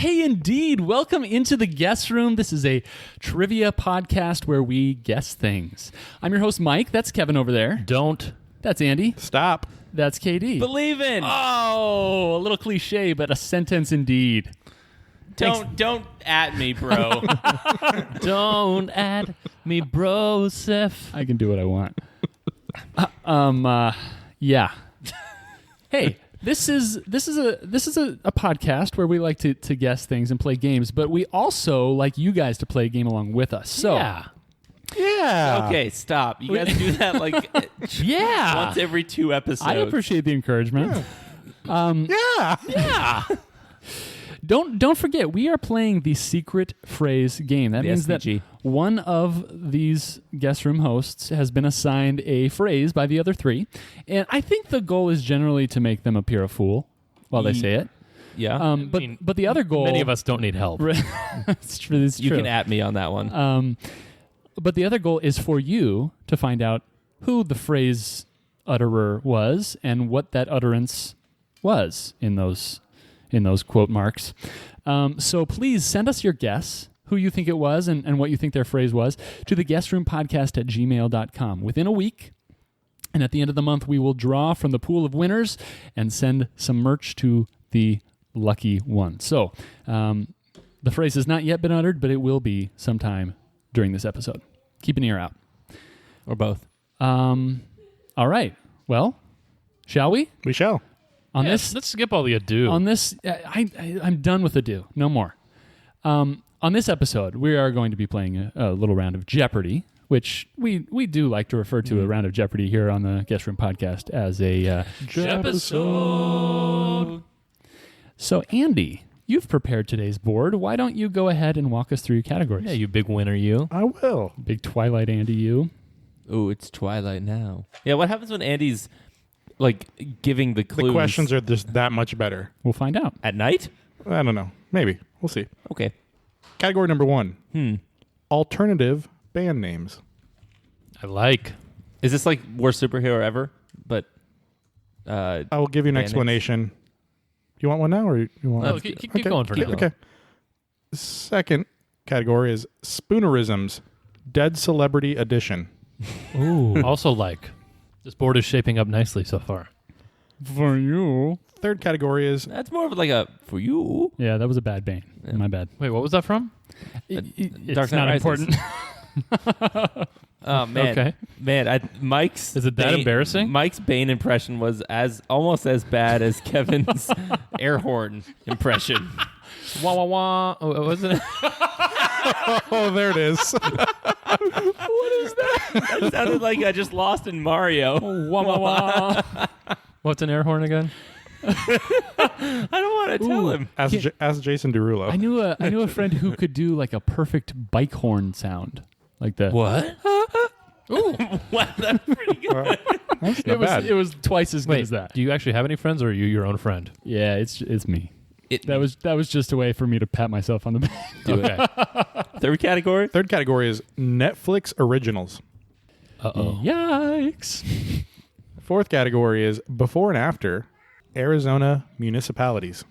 Hey, indeed. Welcome into the guest room. This is a trivia podcast where we guess things. I'm your host, Mike. That's Kevin over there. Don't. That's Andy. Stop. That's KD. Believe in. Oh, a little cliche, but a sentence indeed. Don't at me, bro. Don't add me, broseph. I can do what I want. Yeah. Hey, this is a podcast where we like to guess things and play games, but we also like you guys to play a game along with us. So Yeah. Okay, stop. You guys do that like once every 2 episodes. I appreciate the encouragement. Yeah. Don't forget, we are playing the secret phrase game. That The means SPG. that one of these guest room hosts has been assigned a phrase by the other 3, and I think the goal is generally to make them appear a fool while they say it. Yeah. But the other goal, Many of us don't need help. it's true. It's you true. can at me on that one. But the other goal is for you to find out who the phrase utterer was and what that utterance was in those quote marks. So please send us your guess, who you think it was and what you think their phrase was, to theguestroom@gmail.com. Within a week, and at the end of the month, we will draw from the pool of winners and send some merch to the lucky one. So the phrase has not yet been uttered, but it will be sometime during this episode. Keep an ear out. Or both. All right. Well, shall we? We shall. On Yes, this, let's skip all the ado. on this, I'm done with ado. No more. On this episode, we are going to be playing a little round of Jeopardy, which we do like to refer to a round of Jeopardy here on the Guest Room Podcast as a Episode. So, Andy, you've prepared today's board. Why don't you go ahead and walk us through your categories? Yeah, you big winner, you. I will. Big Twilight Andy, you. Ooh, it's Twilight now. Yeah, what happens when Andy's like giving the clues? The questions are just that much better. We'll find out. at night? I don't know. Maybe. We'll see. Okay. Category number 1. Alternative band names. I like. Is this like worst superhero ever? But I will give you an Band explanation. You want one now, or you want? No, keep going for now. Okay. Second category is Spoonerisms, Dead Celebrity Edition. Ooh. Also like. This board is shaping up nicely so far. For you. Third category is that's more of like a for you. Yeah, that was a bad bane. Yeah. My bad. Wait, what was that from? It's Dark Knight not Rises. important. Oh man, Okay. man! Mike's Is it that embarrassing? Mike's Bane impression was almost as bad as Kevin's air horn impression. Wah, wah, wah. Oh, wasn't it? oh, there it is. That sounded like I just lost in Mario. Wah, wah, wah. What's an air horn again? I don't want to tell him. Ask Jason Derulo. I knew a friend who could do like a perfect bike horn sound, like the. What? Ooh. Wow, that's pretty good. That's not bad. It was twice as good Wait, as that. do you actually have any friends, or are you your own friend? Yeah, it's me. It- That was just a way for me to pat myself on the back. Do it. Third category. Third category is Netflix Originals. Uh-oh. Yikes! Fourth category is Before and After Arizona Municipalities.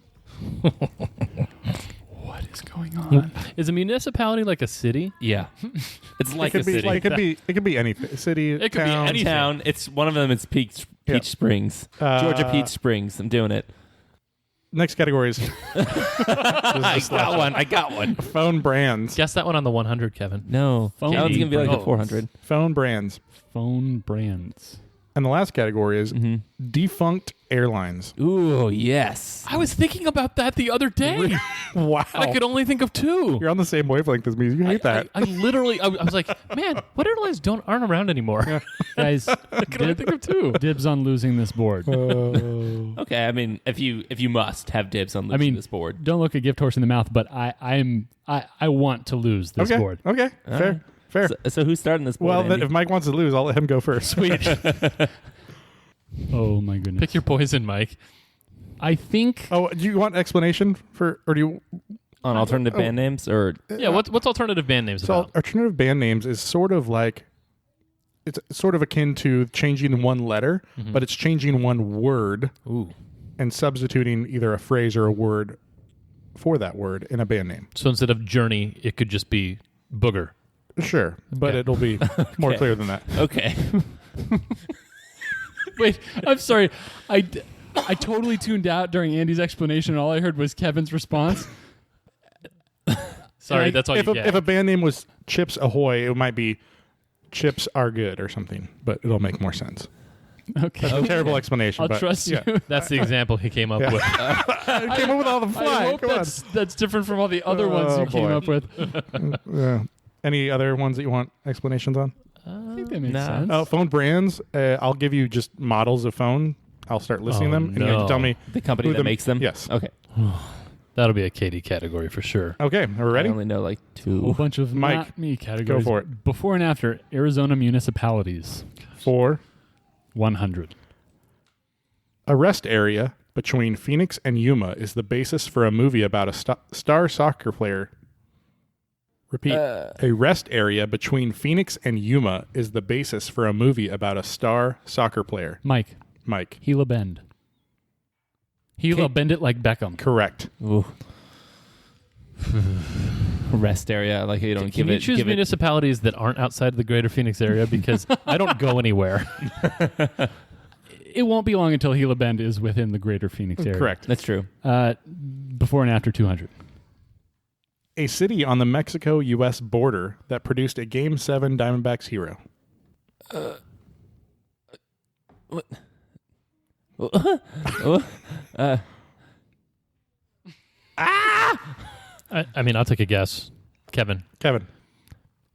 What is going on? Is a municipality like a city? Yeah, it's like it a could be, city. it could be anything. City, It could be town. anything. Town. It's one of them. It's Peach Yeah. Springs, Georgia Peach Springs. I'm doing it. Next category is I got one. phone brands. Guess that one on the 100, Kevin. No, Phone that one's gonna be like a brands. 400. Phone brands. Phone brands. And the last category is defunct airlines. Ooh, yes. I was thinking about that the other day. Wow. I could only think of 2. You're on the same wavelength as me. You hate that. I literally, I was like, man, what airlines aren't around anymore? Guys, I could only think of 2. dibs on losing this board. Okay, I mean, if you must have dibs on losing this board. Don't look a gift horse in the mouth, but I want to lose this okay. board. Okay. Fair. Fair. So who's starting this board? Well, Andy? if Mike wants to lose, I'll let him go first. Sweet. Oh my goodness. Pick your poison, Mike. I think Oh, do you want explanation for, or do you? on alternative band names or Yeah, what's alternative band names So about? alternative band names is sort of like, it's sort of akin to changing one letter, but it's changing one word Ooh. and substituting either a phrase or a word for that word in a band name. So instead of Journey, it could just be Booger. Sure, but Okay. it'll be more clear than that. Okay. Wait, I'm sorry. I totally tuned out during Andy's explanation, and all I heard was Kevin's response. Sorry, And that's all If you a, get. if a band name was Chips Ahoy, it might be Chips Are Good or something, but it'll make more sense. Okay. That's a terrible explanation. I'll but trust yeah. you. That's the example he came up Yeah. with. I came up with all the I fly. hope Come on. that's different from all the other ones Oh, you came boy. up with. Any other ones that you want explanations on? I think that makes Nah. sense. Oh, phone brands. I'll give you just models of phone. I'll start listing Oh, them, and you have to no. tell me. The company Who that the- makes them? Yes. Okay. That'll be a Katie category for sure. Okay, are we ready? I only know like A whole 2. bunch of Mike, not me categories. for it. Before and after Arizona municipalities. 4. 100. A rest area between Phoenix and Yuma is the basis for a movie about a star soccer player. Repeat. A rest area between Phoenix and Yuma is the basis for a movie about a star soccer player. Mike. Mike. Gila Bend. Gila Kate- Bend it like Beckham. Correct. Ooh. Rest area. Like you don't Can give you it. choose give it. municipalities that aren't outside the greater Phoenix area? Because I don't go anywhere. It won't be long until Gila Bend is within the greater Phoenix area. Correct. That's true. Before and after 200. A city on the Mexico-U.S. border that produced a Game 7 Diamondbacks hero. I mean, I'll take a guess. Kevin. Kevin.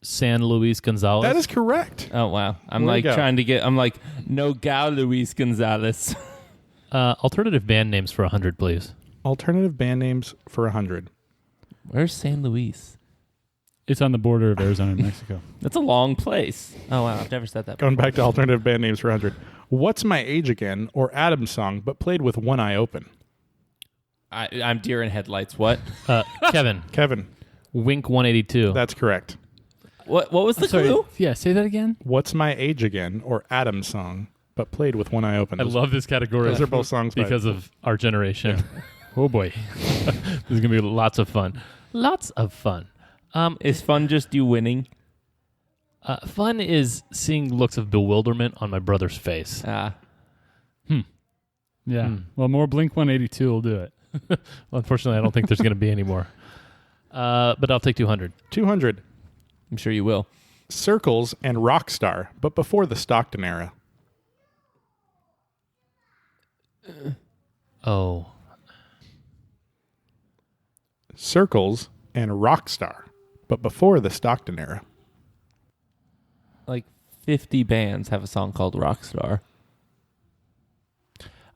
San Luis Gonzalez. That is correct. Oh wow. I'm Where'd like it go? trying to get. I'm like Nogao Luis Gonzalez. Alternative band names for 100, please. Alternative band names for 100. Where's San Luis? It's on the border of Arizona and Mexico. That's a long place. Oh wow. I've never said that. Going before. back to alternative band names for 100. What's My Age Again or Adam's Song, but played with one eye open? I'm deer in headlights. What? Kevin. Kevin. Wink 182. That's correct. What was the Sorry. clue? Yeah, say that again. What's My Age Again or Adam's Song, but played with one eye open? I love this category. Those are both songs by- because of our generation. Oh boy, this is gonna be lots of fun. Lots of fun. Is fun just you winning? Fun is seeing looks of bewilderment on my brother's face. Yeah. Well, more Blink 182 will do it. Well, unfortunately, I don't think there's gonna be any more. But I'll take 200. 200. I'm sure you will. Circles and Rockstar, but before the Stockton era. Oh, Circles and Rockstar, but before the Stockton era. Like 50 bands have a song called Rockstar.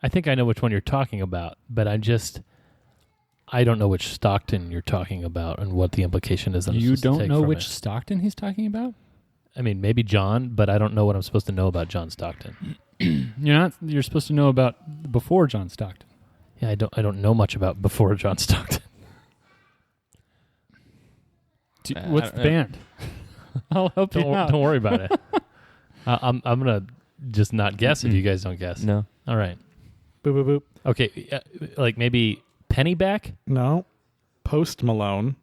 I think I know which one you're talking about, but I don't know which Stockton you're talking about and what the implication is. That I'm You supposed to don't take know from which it. Stockton he's talking about? I mean, maybe John, but I don't know what I'm supposed to know about John Stockton. You're supposed to know about before John Stockton. Yeah, I don't know much about before John Stockton. What's the band? I'll help you out. Don't worry about it. I'm gonna just not guess if you guys don't guess. No. All right. Boop, boop, boop. Okay. Like maybe Pennyback. No. Post Malone.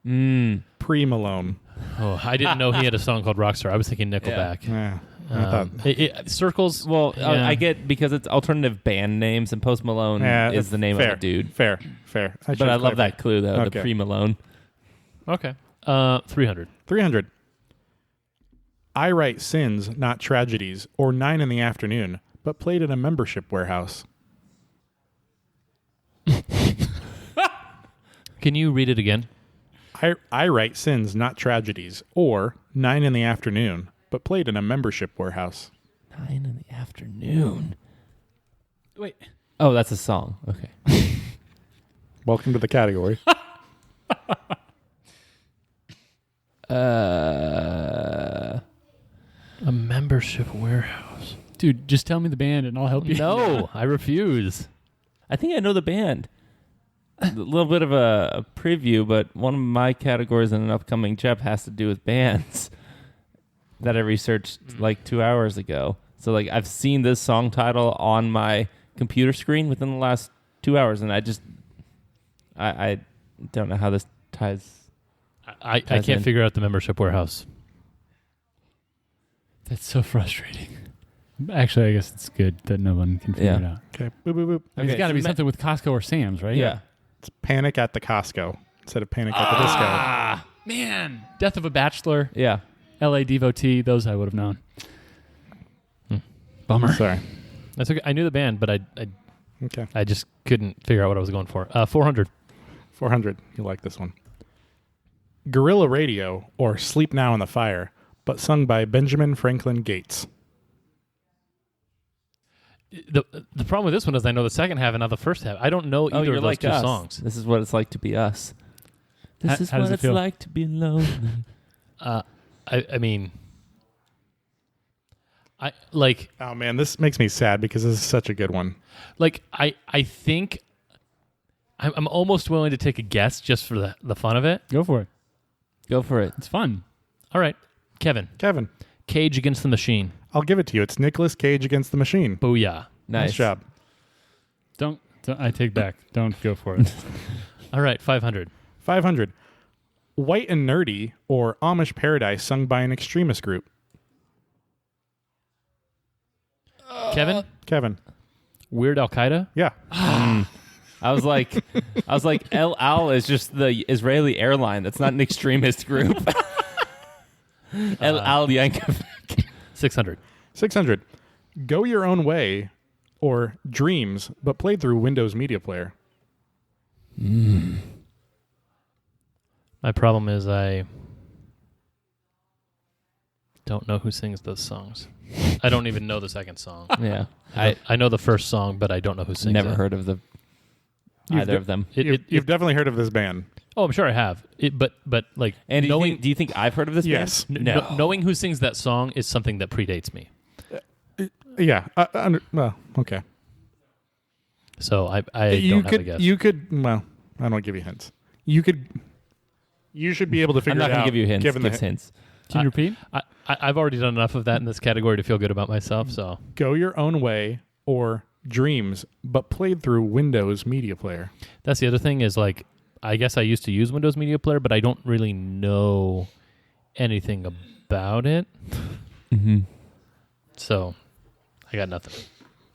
Pre Malone. Oh, I didn't know he had a song called Rockstar. I was thinking Nickelback. Yeah. I thought. Circles. Well, yeah. I get because it's alternative band names, and Post Malone Yeah, is the name fair, of the dude. Fair. But I love that clue though, Okay. the pre Malone. Okay. 300. 300. I Write Sins, Not Tragedies, or 9 in the Afternoon, but played in a membership warehouse. Can you read it again? I Write Sins, Not Tragedies, or 9 in the Afternoon, but played in a membership warehouse. 9 in the afternoon. Wait. Oh, that's a song. Okay. Welcome to the category. A membership warehouse. Dude, just tell me the band and I'll help you. No, I refuse. I think I know the band. A little bit of a preview, but one of my categories in an upcoming Jep has to do with bands that I researched like 2 hours ago. So like I've seen this song title on my computer screen within the last 2 hours, and I don't know how this ties. I Ties can't in. figure out the membership warehouse. That's so frustrating. Actually, I guess it's good that no one can figure Yeah. it out. Okay. Boop, boop, boop. I mean, it's Okay, got to so be ma- something with Costco or Sam's, right? Yeah. It's Panic at the Costco instead of Panic at the Disco. Ah, man. Death of a Bachelor, Yeah. L.A. Devotee, those I would have known. Bummer. Sorry. That's okay. I knew the band, but Okay. I just couldn't figure out what I was going for. 400. 400. You like this one. Guerrilla Radio, or Sleep Now in the Fire, but sung by Benjamin Franklin Gates. The problem with this one is I know the second half and not the first half. I don't know Oh, either you're of those like two us. songs. This is what it's like to be us. This is How does what it it's feel? like to be lonely. I mean, I like Oh, man, this makes me sad because this is such a good one. I think I'm almost willing to take a guess just for the fun of it. Go for it. Go for it. It's fun. All right, Kevin, Kevin, Cage Against the Machine. I'll give it to you. It's Nicolas Cage against the Machine. Booyah. Nice job. Don't I take back. Don't go for it. All right, 500. 500. White and Nerdy, or Amish Paradise, sung by an extremist group. Kevin, Kevin. Weird Al Qaeda. Yeah. I was like, El Al is just the Israeli airline. That's not an extremist group. El Al Yankovic. 600. 600. Go Your Own Way, or Dreams, but played through Windows Media Player. My problem is I don't know who sings those songs. I don't even know the second song. Yeah, I know the first song, but I don't know who sings never it. heard of You've either of them. You've definitely heard of this band. Oh, I'm sure I have. But like And knowing do you think I've heard of this Yes. band? No. knowing who sings that song is something that predates me. Yeah. Well, okay. So I You don't have a could, guess. you could, well, I don't give you hints. You should be able to I'm figure not it out. going to give you hints. Given Give the hints. Can you repeat? I've already done enough of that in this category to feel good about myself. So Go Your Own Way, or Dreams, but played through Windows Media Player. that's the other thing is like I guess I used to use Windows Media Player, but I don't really know anything about it. Mm-hmm. So I got nothing.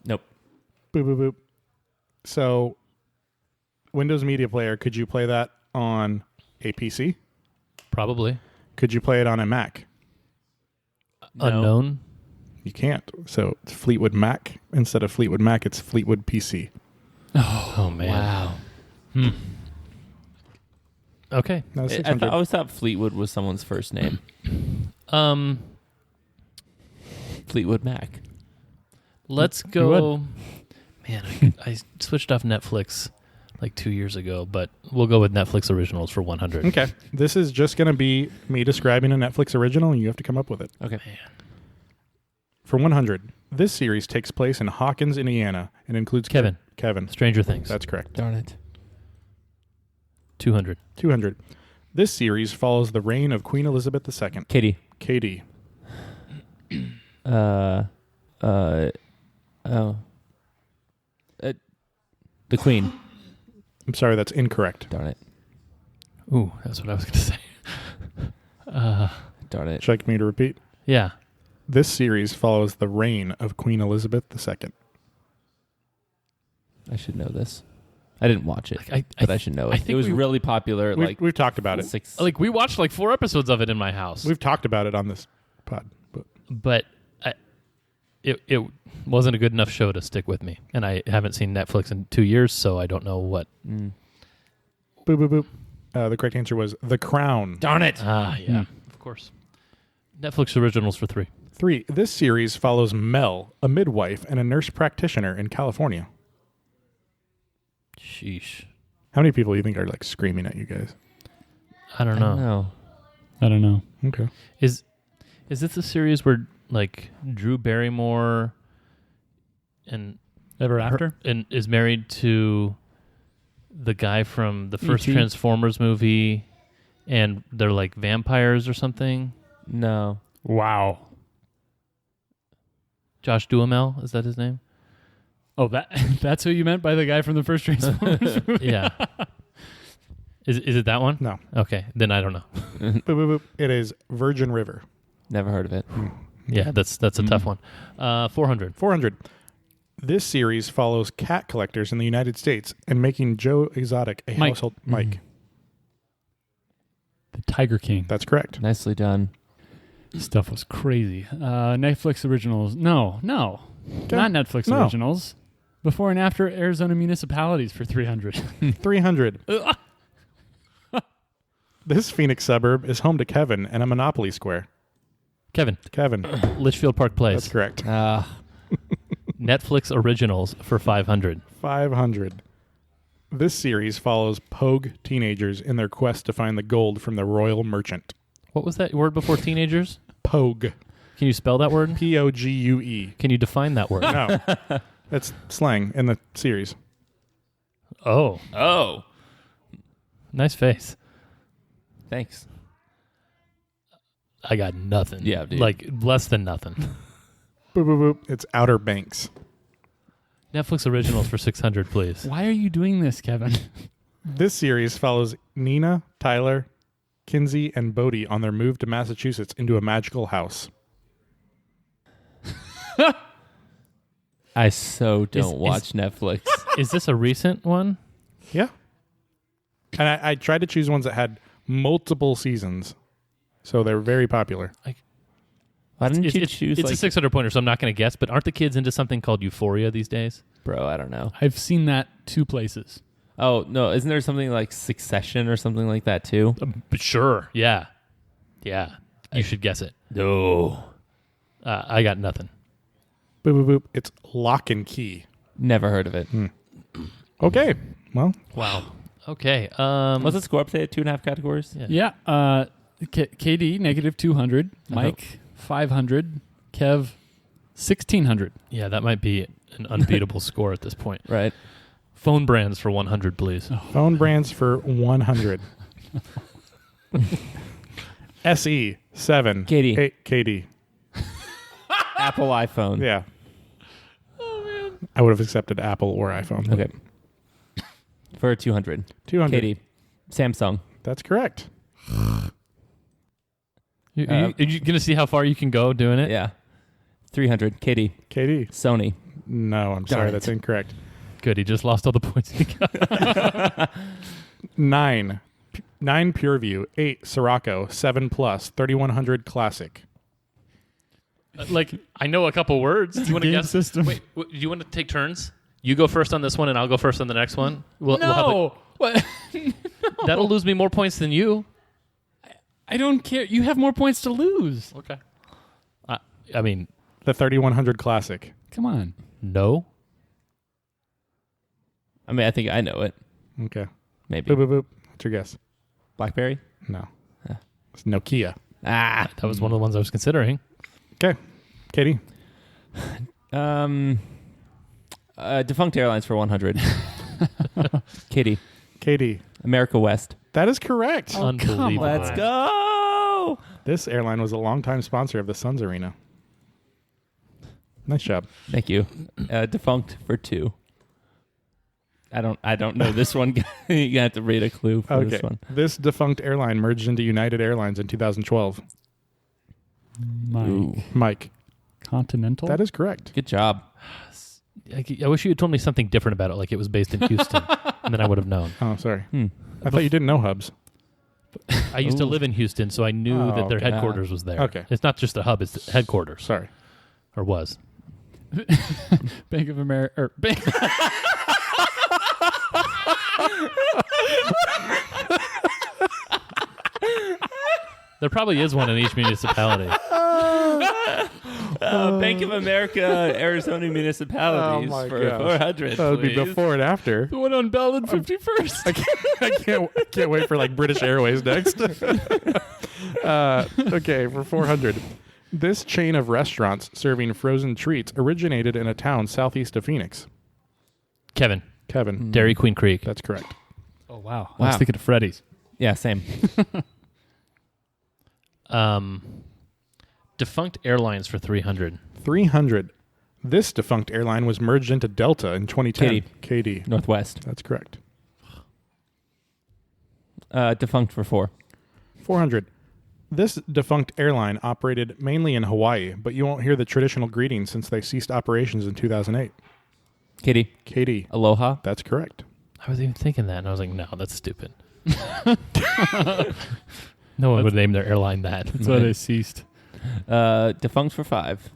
Nope. Boop, boop, boop. So, Windows Media Player, could you play that on a PC? Probably Could you play it on a Mac? unknown. You can't. So, it's Fleetwood Mac. Instead of Fleetwood Mac, it's Fleetwood PC. Oh man. Wow. Okay. That was I 600. always thought Fleetwood was someone's first name. Fleetwood Mac. Let's go. Man, I switched off Netflix like 2 years ago, but we'll go with Netflix originals for 100. Okay. This is just going to be me describing a Netflix original, and you have to come up with it. Okay. For 100, this series takes place in Hawkins, Indiana, and includes Kevin. Kevin. Stranger Things. That's correct. Darn it. 200. 200. This series follows the reign of Queen Elizabeth II. Katie. KD. The Queen. I'm sorry, that's incorrect. Darn it. Ooh, that's what I was going to say. Darn it. Would you like me to repeat? Yeah. This series follows the reign of Queen Elizabeth II. I should know this. I didn't watch it, Like, but I should know I it. think It was we- really popular. We've talked about it. We watched like 4 episodes of it in my house. We've talked about it on this pod. But it wasn't a good enough show to stick with me. And I haven't seen Netflix in 2 years, so I don't know what. Boop, boop, boop. The correct answer was The Crown. Darn it. Yeah. Of course. Netflix originals for 3. 3. This series follows Mel, a midwife and a nurse practitioner in California. Sheesh. How many people do you think are like screaming at you guys? I don't know. I don't know. Okay. Is this a series where like Drew Barrymore and Ever After? and is married to the guy from the first E.T.? Transformers movie, and they're like vampires or something? No. Wow. Josh Duhamel, is that his name? Oh, that's who you meant by the guy from the first Transformers movie? Yeah. Is it that one? No. Okay, then I don't know. Boop, boop, boop. It is Virgin River. Never heard of it. Yeah, that's a tough one. 400. 400. This series follows cat collectors in the United States and making Joe Exotic a Mike. household... Mike. The Tiger King. That's correct. Nicely done. Stuff was crazy. Netflix originals. No. Not Netflix No. originals. Before and after Arizona municipalities for 300. 300. This Phoenix suburb is home to Kevin and a Monopoly Square. Kevin, Kevin. Litchfield Park Place. That's correct. Netflix originals for 500. 500. This series follows Pogue teenagers in their quest to find the gold from the Royal Merchant. What was that word before teenagers? Pogue. Can you spell that word? Pogue. Can you define that word? No. That's slang in the series. Oh, Oh, nice face. thanks. I got nothing. Yeah, dude. Like less than nothing. Boop, boop, boop. It's Outer Banks. Netflix originals for 600, please. Why are you doing this, Kevin? This series follows Nina, Tyler, Kinsey, and Bodie on their move to Massachusetts into a magical house. I so don't Is- watch Netflix. Is this a recent one? Yeah. And I tried to choose ones that had multiple seasons. So they're very popular. Why didn't you It's choose a like 600 pointer, so I'm not going to guess, but aren't the kids into something called Euphoria these days? bro? I don't know. I've seen that 2 places. Oh no, isn't there something like Succession or something like that too? But sure. Yeah. Yeah. You should guess it. No, I got nothing. Boop, boop, boop. It's Lock and Key. never heard of it. Okay. Well, Wow. Okay. What's the score up to? 2.5 categories. Yeah. Yeah. KD, negative 200. Mike, 500. Kev, 1,600. Yeah, that might be an unbeatable score at this point. Right. Phone brands for 100, please. phone brands for 100. SE 7. Katie. 8 KD. Apple iPhone. Yeah. Oh man. I would have accepted Apple or iPhone. Okay. For 200. 200. Katie. Samsung. That's correct. Are you going to see how far you can go doing it? Yeah. 300. Katie. KD. Sony. No, I'm Darn sorry. it. That's incorrect. Good. He just lost all the points he got. 9. 9 PureView. 8 Sirocco. 7 Plus. 3100 Classic. Like, I know a couple words. Do you want to game guess? system. Wait, do you want to take turns? You go first on this one, and I'll go first on the next one. We'll have No. What? that'll lose me more points than you. I don't care. You have more points to lose. Okay. I mean, The 3100 Classic. Come on. no. I mean, I think I know it. Okay. Maybe. Boop, boop, boop. What's your guess? BlackBerry. No. Huh. It's Nokia. Ah. That was one of the ones I was considering. Okay. Katie. Defunct Airlines for 100. Katie. Katie. America West. That is correct. Oh, come Unbelievable. on. Let's go. This airline was a longtime sponsor of the Suns Arena. Nice job. Thank you. Defunct for 2. I don't know this one. You have to read a clue for Okay. this one. This defunct airline merged into United Airlines in 2012. Mike. Ooh. Mike. Continental? That is correct. Good job. I wish you had told me something different about it, like it was based in Houston, and then I would have known. Oh, sorry. Hmm. I thought you didn't know Hubs. I used to Ooh. live in Houston, so I knew Oh, that their okay. headquarters was there. Okay. It's not just a hub; it's the headquarters, Sorry. or was. Bank of America. Or Bank. There probably is one in each municipality. Bank of America, Arizona municipalities Oh my for gosh. 400. That would be please. before and after. The one on Bell and 51st. I can't wait for like British Airways next. Okay, for 400. This chain of restaurants serving frozen treats originated in a town southeast of Phoenix. Kevin, Kevin. Dairy Queen Creek. That's correct. Oh, wow. I was Wow. thinking of Freddy's. Yeah, same. Defunct Airlines for 300. 300. This defunct airline was merged into Delta in 2010. KD. Northwest. That's correct. Defunct for 4. 400. This defunct airline operated mainly in Hawaii, but you won't hear the traditional greeting since they ceased operations in 2008. Katie. KD. Aloha. That's correct. I was even thinking that, and I was like, no, that's stupid. No one would name their airline that. That's why they ceased. Defunct for 5.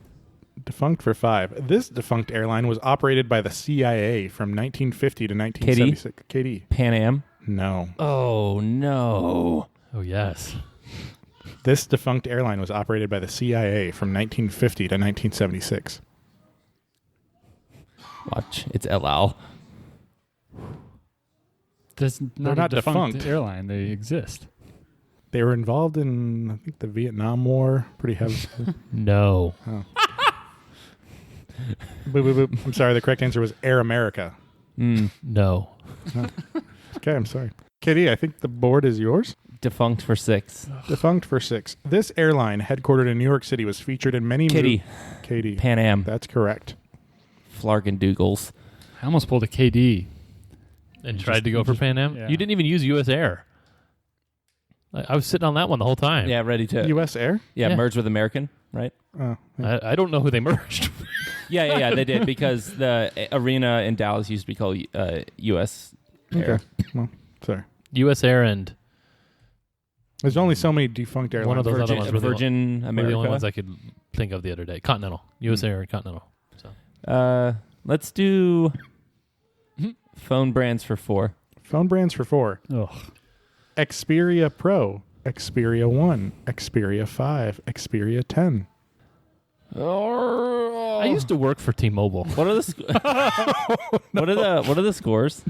Defunct for 5. This defunct airline was operated by the CIA from 1950 to 1976. KD. Pan Am. No. Oh, no. Oh, yes. This defunct airline was operated by the CIA from 1950 to 1976. Watch. It's El Al. That's not, not a defunct defunct. airline. They exist. They were involved in, I think, the Vietnam War. Pretty heavy. No. Oh. Boop, boop, boop. I'm sorry. The correct answer was Air America. No. Okay, I'm sorry. KD, I think the board is yours. Defunct for 6. Defunct for 6. This airline, headquartered in New York City, was featured in many Kitty. KD. Pan Am. That's correct. Flargendoogles. I almost pulled a KD. And tried to go for Pan Am? Yeah. You didn't even use U.S. Air. I was sitting on that one the whole time. Yeah, ready to. U.S. Air? Yeah, merge with American, right? Oh, yeah. I don't know who they merged. Yeah, they did because the arena in Dallas used to be called U.S. Air. Okay. Well, sorry. U.S. Air and There's only so many defunct airlines. one of those other Virgin, ones were the Virgin were America. the only ones I could think of the other day. Continental. U.S. Air and Continental. So Let's do phone brands for 4. Phone brands for 4. Ugh. Xperia Pro, Xperia 1, Xperia 5, Xperia 10. I used to work for T-Mobile. What are the what are the scores?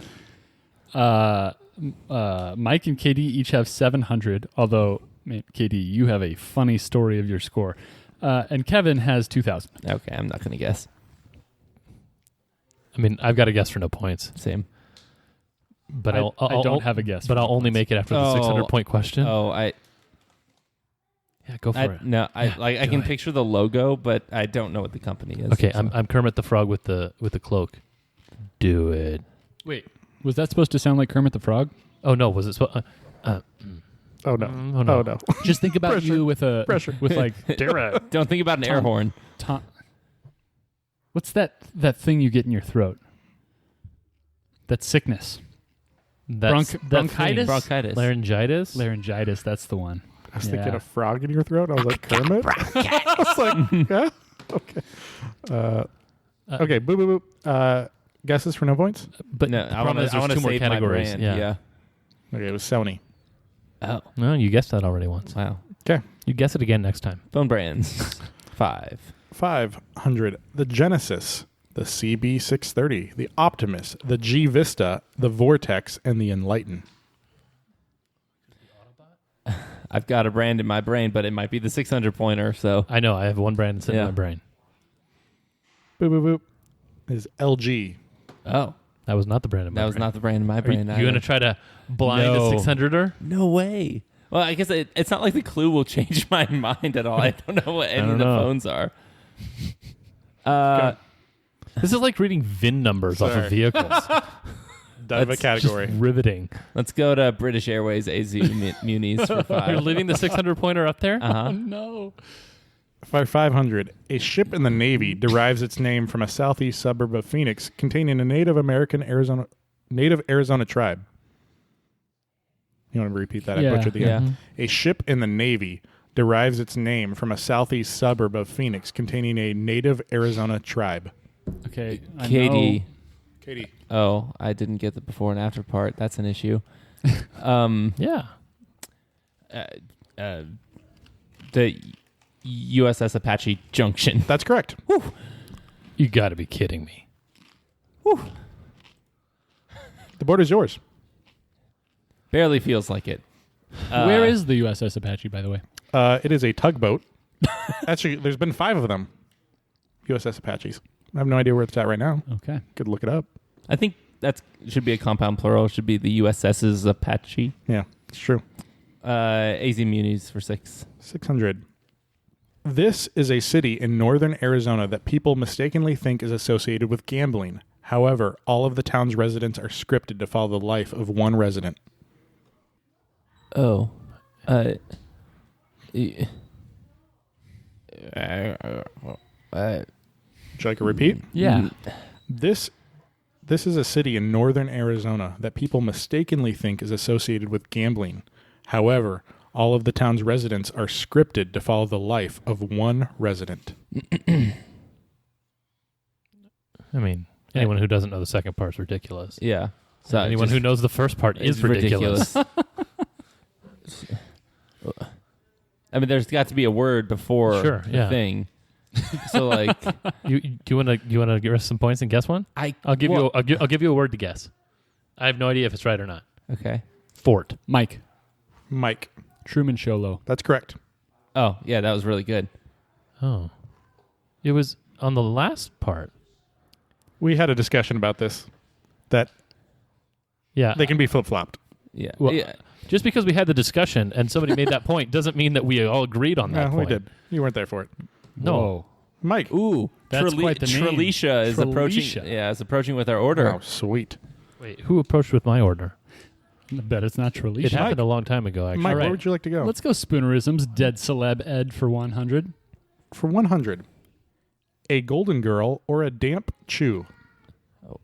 Mike and KD each have 700, although, KD, you have a funny story of your score. And Kevin has 2,000. Okay, I'm not going to guess. I mean, I've got a guess for no points, Same. but I I'll don't have a guess. But I'll only make it after the 600-point question. Oh, I Yeah, go for it. no, I do can it. picture the logo, but I don't know what the company is. Okay, so. I'm Kermit the Frog with the cloak. Do it. Wait, was that supposed to sound like Kermit the Frog? Oh no, was it? Oh, no. Oh, no. Oh, no. Just think about Pressure. you with a Pressure. with like Don't think about an air Tom. horn. what's that thing you get in your throat? That sickness. That's Bronchitis? Bronchitis. laryngitis. Laryngitis, that's the one. I was thinking Yeah. a frog in your throat. I was like, Kermit? I was like, yeah? Okay. Okay, boop, boop, boop. Guesses for no points? But No, the I problem want is to there's two more save categories. my brand. Yeah. Okay, it was Sony. Oh, No, you guessed that already once. wow. Okay. You guess it again next time. Phone brands. 5. 500. The Genesis, the CB630, the Optimus, the G Vista, the Vortex, and the Enlighten. I've got a brand in my brain, but it might be the 600 pointer. So I know. I have one brand sitting in Yeah. my brain. Boop, boop, boop. Is LG. oh, That was not the brand in my that was brain. not the brand in my Are brain. you going to try to blind No. a 600er? No way. Well, I guess it's not like the clue will change my mind at all. I don't know what any of the phones are. This is like reading VIN numbers off Sorry. of vehicles. Dive a That's category. just riveting. Let's go to British Airways AZ Munis for You're 5. leaving the 600 pointer up there? Uh-huh. No. For 500. A ship in the Navy derives its name from a southeast suburb of Phoenix containing a Native Arizona tribe. You want to repeat that? Yeah. I butchered the Yeah. end. A ship in the Navy derives its name from a southeast suburb of Phoenix containing a Native Arizona tribe. Okay. I KD. know- Katie. Oh, I didn't get the before and after part. That's an issue. Yeah. The USS Apache Junction. That's correct. You got to be kidding me. The board is yours. Barely feels like it. Where is the USS Apache, by the way? It is a tugboat. Actually, there's been 5 of them. USS Apaches. I have no idea where it's at right now. Okay. Could look it up. I think that should be a compound plural. It should be the USS's Apache. Yeah, it's true. AZ Munis for 6. 600. This is a city in northern Arizona that people mistakenly think is associated with gambling. However, all of the town's residents are scripted to follow the life of one resident. Oh. Would you like a repeat? Yeah. This is a city in northern Arizona that people mistakenly think is associated with gambling. However, all of the town's residents are scripted to follow the life of one resident. I mean, anyone who doesn't know the second part's ridiculous. Yeah. So Anyone who knows the first part is ridiculous. I mean, there's got to be a word before Sure, the yeah. thing. So like, Do you want to give us some points and guess one? I'll give you a word to guess. I have no idea if it's right or not. Okay. Fort. Mike. Mike. Truman Show. That's correct. Oh yeah, that was really good. Oh. It was on the last part. We had a discussion about this, that Yeah. they can be flip-flopped. Yeah. Well, Yeah. Just because we had the discussion and somebody made that point doesn't mean that we all agreed on that No, point. we did. You weren't there for it. No. Whoa. Mike. Ooh, That's quite the name. Trelicia is approaching. Trelicia. Yeah, is approaching with our order. Oh, sweet. Wait, who approached with my order? I bet it's not It Trelicia. happened a long time ago, actually. Mike, All right. where would you like to go? Let's go Spoonerisms. Dead celeb Ed for 100. For 100. A golden girl or a damp chew?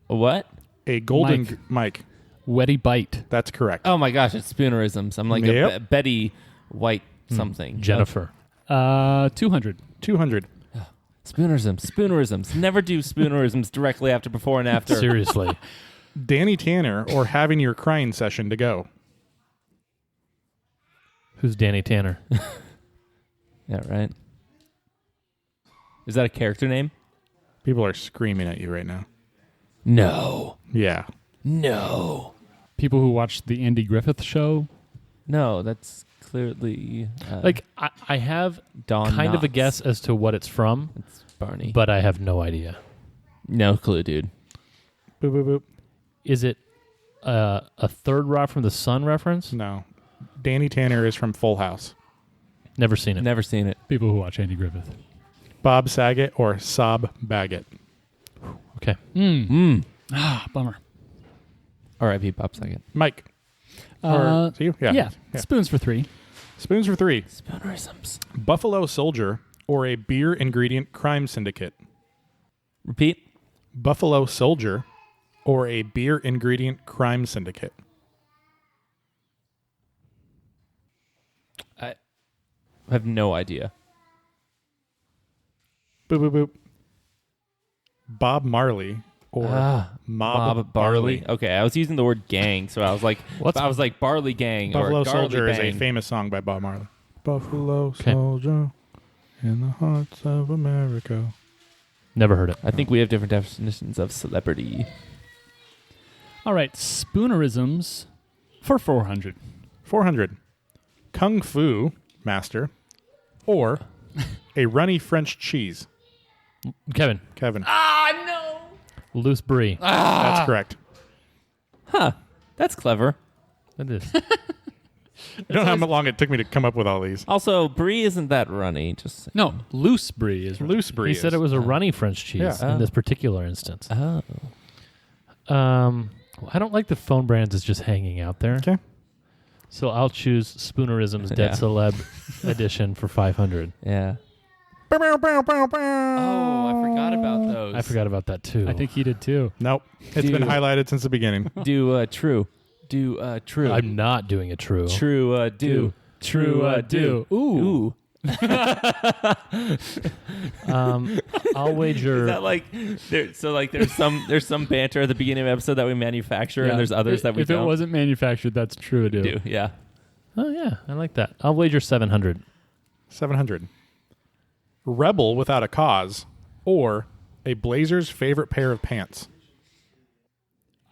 What? A golden... Mike. Mike. Wetty bite. That's correct. Oh my gosh, it's Spoonerisms. I'm like Yep. a Betty White something. Jennifer. 200. 200. Spoonerisms. Never do Spoonerisms directly after, before, and after. Seriously. Danny Tanner or having your crying session to go? Who's Danny Tanner? Yeah, right. Is that a character name? People are screaming at you right now. No. Yeah. No. People who watched the Andy Griffith Show. No, that's clearly Like, I have Don kind of a Knotts. guess as to what it's from, It's Barney. but I have no idea. No clue, dude. Boop, boop, boop. Is it a Third Rock from the Sun reference? No. Danny Tanner is from Full House. Never seen it. Never seen it. People who watch Andy Griffith. Bob Saget or Sob Baggett? Okay. Bummer. R.I.P. Bob Saget. Mike. Or, see you? Yeah. Spoons for 3. Spoons for 3. Spoonerisms. Buffalo Soldier or a beer ingredient crime syndicate? Repeat. Buffalo Soldier or a beer ingredient crime syndicate? I have no idea. Boop, boop, boop. Bob Marley or Mob Barley? Okay, I was using the word gang, so I was like, Barley Gang Buffalo or Garley Soldier is a Bang. famous song by Bob Marley. Buffalo Soldier in the hearts of America. Never heard it. I think we have different definitions of celebrity. All right. Spoonerisms for 400. 400. Kung Fu Master or a runny French cheese? Kevin. Kevin. Loose Brie. That's correct. Huh. That's clever. That is. I don't know how long it took me to come up with all these. Also, Brie isn't that runny. Just No, loose brie is Loose Brie He said it was a runny French cheese Yeah. in this particular instance. oh. I don't like the phone brands as just hanging out there. Okay. So I'll choose Spoonerism's Dead Yeah. Celeb edition for 500. Yeah. Oh, I forgot about those. I forgot about that too. I think he did too. Nope. It's been Dude. highlighted since the beginning. Do true. Do true. I'm not doing a true. True do. True do. Ooh. I'll wager. Is that like there's some banter at the beginning of the episode that we manufacture and there's others that we if don't it wasn't manufactured, that's true. do. Yeah. Oh yeah, I like that. I'll wager 700. 700. Rebel Without a Cause or a Blazer's favorite pair of pants?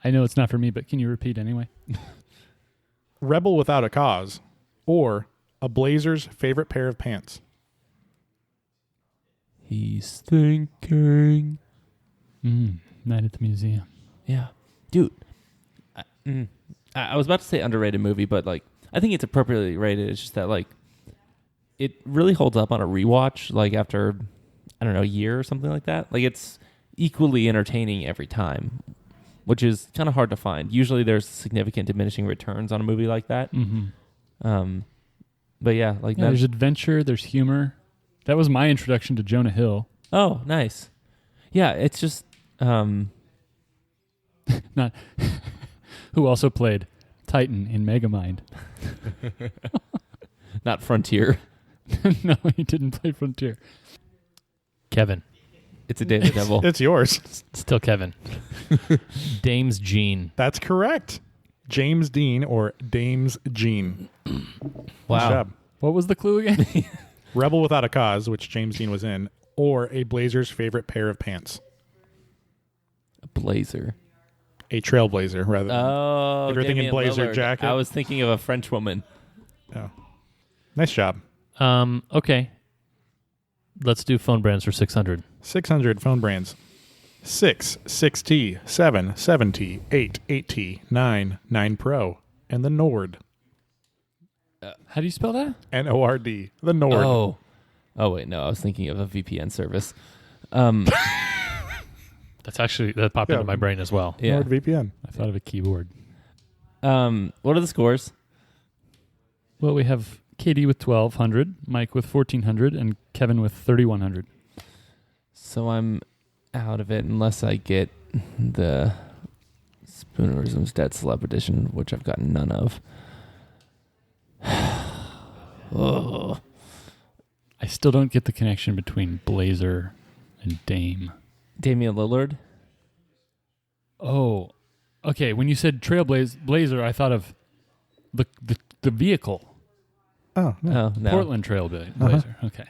I know it's not for me, but can you repeat anyway? Rebel Without a Cause or a Blazer's favorite pair of pants? He's thinking. Night at the museum. Yeah. Dude. I was about to say underrated movie, but like I think it's appropriately rated. It's just that like it really holds up on a rewatch, like after I don't know, a year or something like that. Like it's equally entertaining every time, which is kind of hard to find. Usually there's significant diminishing returns on a movie like that. Mm-hmm. But yeah, like Yeah, there's adventure, there's humor. That was my introduction to Jonah Hill. oh, nice. Yeah, it's just Not who also played Titan in Megamind. not Frontier. No, he didn't play Frontier. Kevin. It's a Day of the Devil. It's yours. Still Kevin. Dames Jean. That's correct. James Dean or Dames Jean. Wow. Good job. What was the clue again? Rebel Without a Cause, which James Dean was in, or a blazer's favorite pair of pants. A blazer. A trailblazer, rather. Oh, If you're thinking Damian blazer Lillard. jacket. I was thinking of a French woman. Oh. Nice job. Okay. Let's do phone brands for 600. 600 phone brands. 6, 6T, 7, 7T, 8, 8T, 9, 9 Pro, and the Nord. How do you spell that? Nord. The Nord. Oh wait, no, I was thinking of a VPN service. That popped Yeah. into my brain as well. Yeah. NordVPN. I thought of a keyboard. What are the scores? Well, we have Katie with 1,200, Mike with 1,400, and Kevin with 3,100. So I'm out of it unless I get the Spoonerism's Dead Celeb Edition, which I've gotten none of. Oh. I still don't get the connection between Blazer and Dame. Damian Lillard? Oh, okay. When you said Blazer, I thought of the vehicle, Oh, no. Oh, no. Portland Trailblazer. Okay.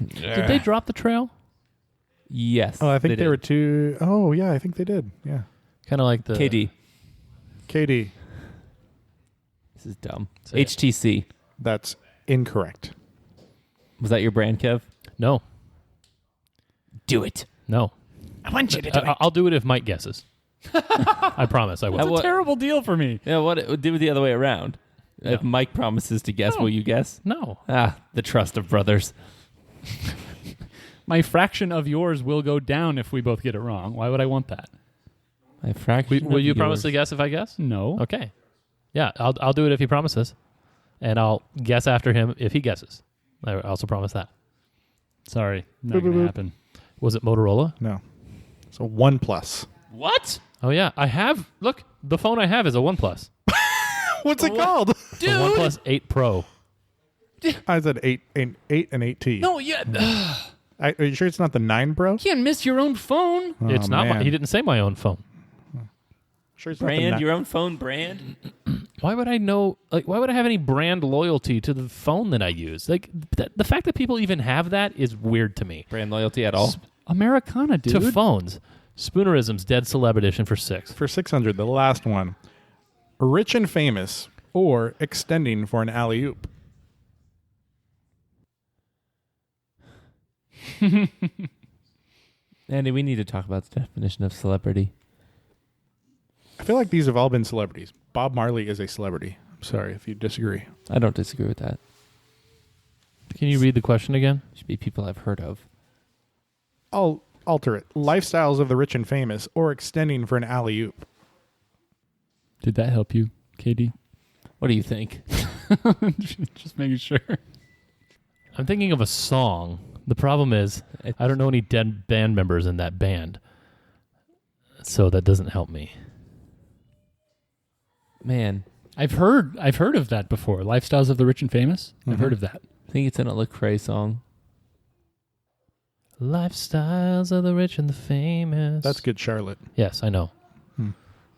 Did they drop the trail? Yes. Oh, I think did. they were two. Oh, yeah, I think they did. Yeah. Kind of like the... KD. KD. This is dumb. Say it. HTC. That's incorrect. Was that your brand, Kev? No. Do it. No. I want you to I'll do it if Mike guesses. I promise I will. What- Terrible deal for me. Yeah, what do it the other way around. No. If Mike promises to guess, will you guess? No. The trust of brothers. My fraction of yours will go down if we both get it wrong. Why would I want that? My fraction. Will of you promise to yours. guess if I guess? No. Okay. Yeah, I'll do it if he promises. And I'll guess after him if he guesses. I also promise that. Sorry. Not Boop, going boop, to boop. happen. Was it Motorola? No. So OnePlus. What? Oh, yeah. I have... Look, the phone I have is a OnePlus. What's it called? The OnePlus 8 Pro. I said 8 and 8T. No, yeah. Are you sure it's not the 9 Pro? You can't miss your own phone. Oh, It's not. man. He didn't say my own phone. Sure it's not the Brand? 9. Your own phone brand? Why would I know? Like, why would I have any brand loyalty to the phone that I use? Like, the fact that people even have that is weird to me. Brand loyalty at all? Americana, dude. To phones, Spoonerism's Dead Celeb Edition for 6. For 600, the last one. Rich and famous or extending for an alley-oop. Andy, we need to talk about the definition of celebrity. I feel like these have all been celebrities. Bob Marley is a celebrity. I'm sorry if you disagree. I don't disagree with that. Can you read the question again? Should be people I've heard of. I'll alter it. Lifestyles of the rich and famous or extending for an alley-oop. Did that help you, Katie? What do you think? Just making sure. I'm thinking of a song. The problem is, I don't know any dead band members in that band. So that doesn't help me. Man, I've heard of that before. Lifestyles of the Rich and Famous. I've heard of that. I think it's in a Lecrae song. Lifestyles of the rich and the famous. That's good, Charlotte. Yes, I know.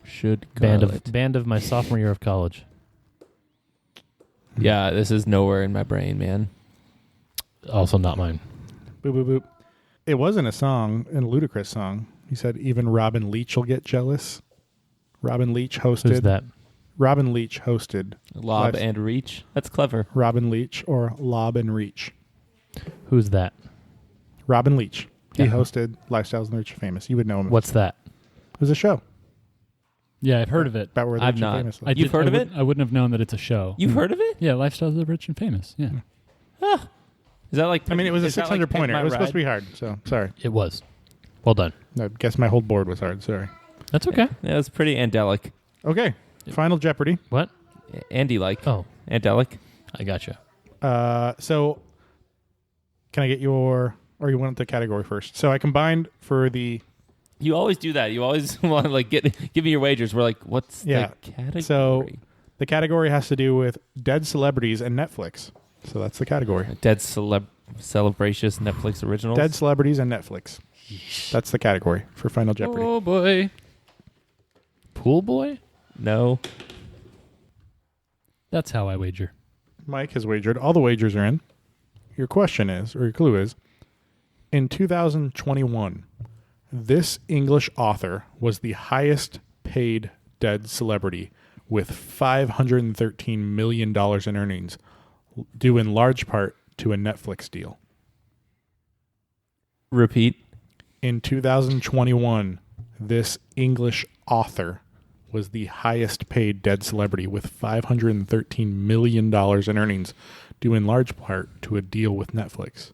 Should Band of my sophomore year of college. Yeah, this is nowhere in my brain, man. Also not mine. Boop, boop, boop. It wasn't a song, a Ludacris song. He said even Robin Leach will get jealous. Robin Leach hosted. Who's that? Robin Leach hosted. Lob Life- and reach. That's clever. Robin Leach or Lob and Reach. Who's that? Robin Leach. He Yeah. hosted Lifestyles of the Rich and Famous. You would know him. What's that? It was a show Yeah, I've heard of it. about where the I've rich not. and famous I live. You've heard of it? I wouldn't have known that it's a show. You've heard of it? Yeah, Lifestyles of the Rich and Famous. Yeah. Is that like? I mean, it was a is that like 600 Pimp pointer. My It was supposed to Ride? be hard. So sorry. It was. Well done. I guess my whole board was hard. Sorry. That's okay. Yeah, it was pretty angelic. Okay. Final Jeopardy. What? Andy like. Oh. Angelic. I gotcha. So can I get or you want the category first? So I combined for the You always do that. You always want to like give me your wagers. We're like, what's Yeah. the category? So the category has to do with dead celebrities and Netflix. So that's the category. Dead celebracious Netflix originals. Dead celebrities and Netflix. That's the category for Final Jeopardy. Oh boy. Pool boy? No. That's how I wager. Mike has wagered. All the wagers are in. Your question is, or your clue is, in 2021, this English author was the highest paid dead celebrity with $513 million in earnings, due in large part to a Netflix deal. Repeat. In 2021, this English author was the highest paid dead celebrity with $513 million in earnings, due in large part to a deal with Netflix.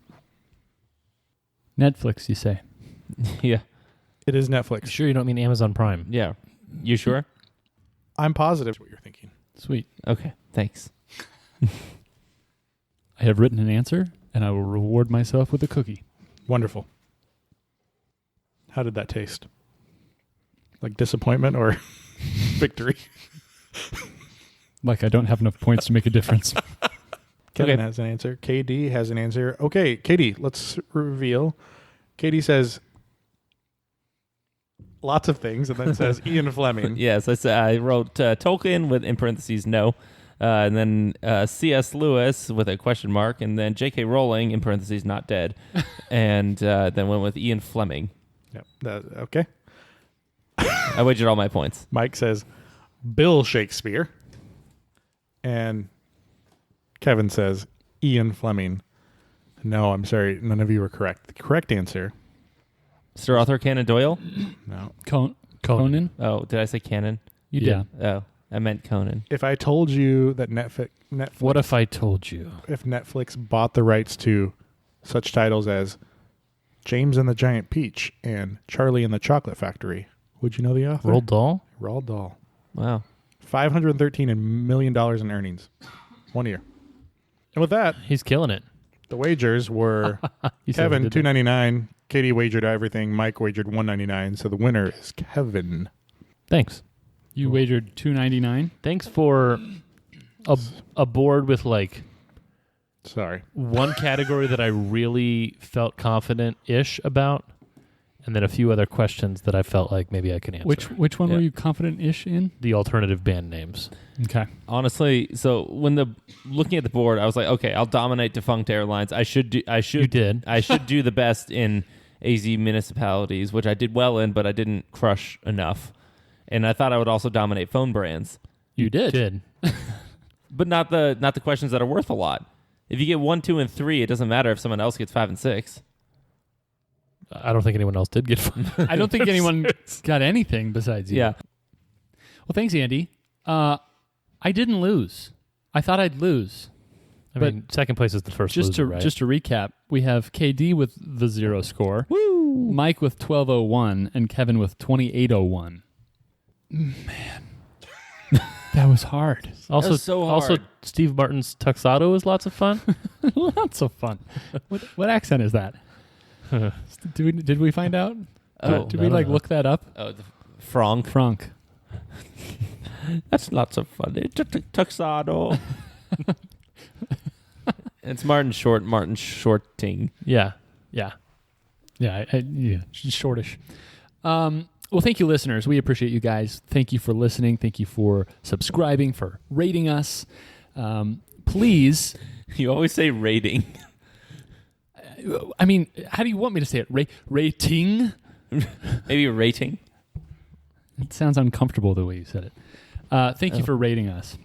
Netflix, you say? Yeah. It is Netflix. Sure you don't mean Amazon Prime? Yeah. You sure? I'm positive what you're thinking. Sweet. Okay. Thanks. I have written an answer, and I will reward myself with a cookie. Wonderful. How did that taste? Like disappointment or victory? Like I don't have enough points to make a difference. Kevin Okay. has an answer. KD has an answer. Okay, Katie, let's reveal. Katie says lots of things and then says Ian Fleming. Yes, I wrote Tolkien with in parentheses no, and then C.S. Lewis with a question mark, and then J.K. Rowling in parentheses not dead, and then went with Ian Fleming. Yep. Okay. I wagered all my points. Mike says Bill Shakespeare. And Kevin says Ian Fleming. No, I'm sorry. None of you were correct. The correct answer, Sir Arthur Conan Doyle? no. Conan? Oh, did I say Cannon? You Yeah. did. Oh, I meant Conan. If I told you that Netflix, What if I told you? if Netflix bought the rights to such titles as James and the Giant Peach and Charlie and the Chocolate Factory, would you know the author? Roald Dahl? Roald Dahl. Wow. $513 million in earnings 1 year. And with that, He's killing it. the wagers were You said Kevin we did that. $2.99, Katie wagered everything, Mike wagered $1.99. So the winner is Kevin. Thanks. You wagered $2.99. Thanks for a board with like Sorry. one category that I really felt confident-ish about, and then a few other questions that I felt like maybe I could answer. Which one Yeah. were you confident-ish in? The alternative band names. Okay. Honestly, so when looking at the board, I was like, okay, I'll dominate defunct airlines. I should You did. I should do the best in AZ municipalities, which I did well in, but I didn't crush enough. And I thought I would also dominate phone brands, You did. Did. but not the questions that are worth a lot. If you get 1, 2, and 3, it doesn't matter if someone else gets 5 and 6. I don't think anyone else did get fun. I don't think anyone got anything besides you. Yeah. Well, thanks, Andy. I didn't lose. I thought I'd lose. I But mean, second place is the first Just loser, to right? just to recap, we have KD with the 0 score, Mike with 1201, and Kevin with 2801. Man, that was hard. also, was so also, hard. Steve Martin's Tuxedo is lots of fun. Lots of fun. What accent is that? Did we find out? Oh, did I we don't like know. look that up? Oh, the Franck. Frank. That's lots of fun. Tuxedo. It's Martin Shorting. Yeah. Yeah, shortish. Well, thank you, listeners. We appreciate you guys. Thank you for listening. Thank you for subscribing, for rating us. Please, You always say rating. I mean, how do you want me to say it? Rating? Maybe rating. It sounds uncomfortable the way you said it. Thank you for rating us.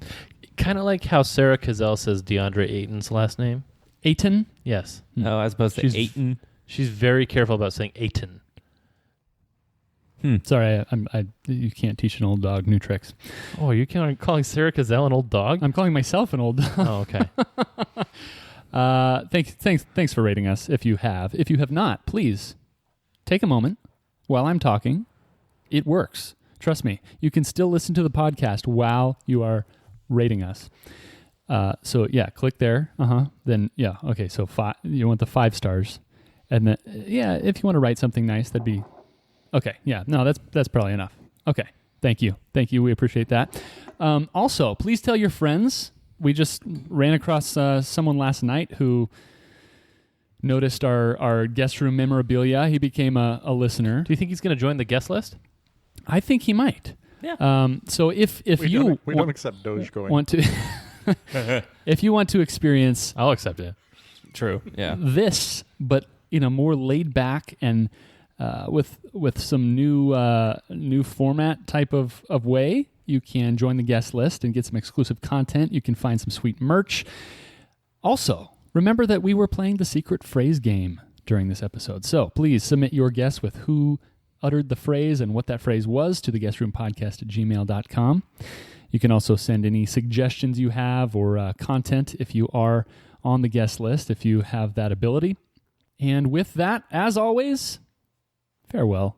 Kind of like how Sarah Cazell says DeAndre Ayton's last name. Ayton? Yes. Oh, as opposed to She's- Ayton. She's very careful about saying Ayton. Sorry, you can't teach an old dog new tricks. Oh, you calling Sarah Cazell an old dog? I'm calling myself an old dog. Oh, okay. Thanks for rating us if you have. If you have not, please take a moment while I'm talking. It works. Trust me. You can still listen to the podcast while you are rating us. So yeah, click there. Then yeah, okay. So you want the 5 stars, and then if you want to write something nice, that'd be okay. Yeah, no, that's probably enough. Okay, thank you. We appreciate that. Also, please tell your friends. We just ran across someone last night who noticed our guest room memorabilia. He became a listener. Do you think he's going to join the guest list? I think he might. Yeah. So if you don't accept Dogecoin. want to, if you want to experience I'll accept it. True. Yeah. this, but in a more laid back and with some new format type of way, you can join the guest list and get some exclusive content. You can find some sweet merch. Also, remember that we were playing the secret phrase game during this episode. So please submit your guess with who uttered the phrase and what that phrase was to the guestroompodcast@gmail.com. You can also send any suggestions you have or content if you are on the guest list, if you have that ability. And with that, as always, farewell.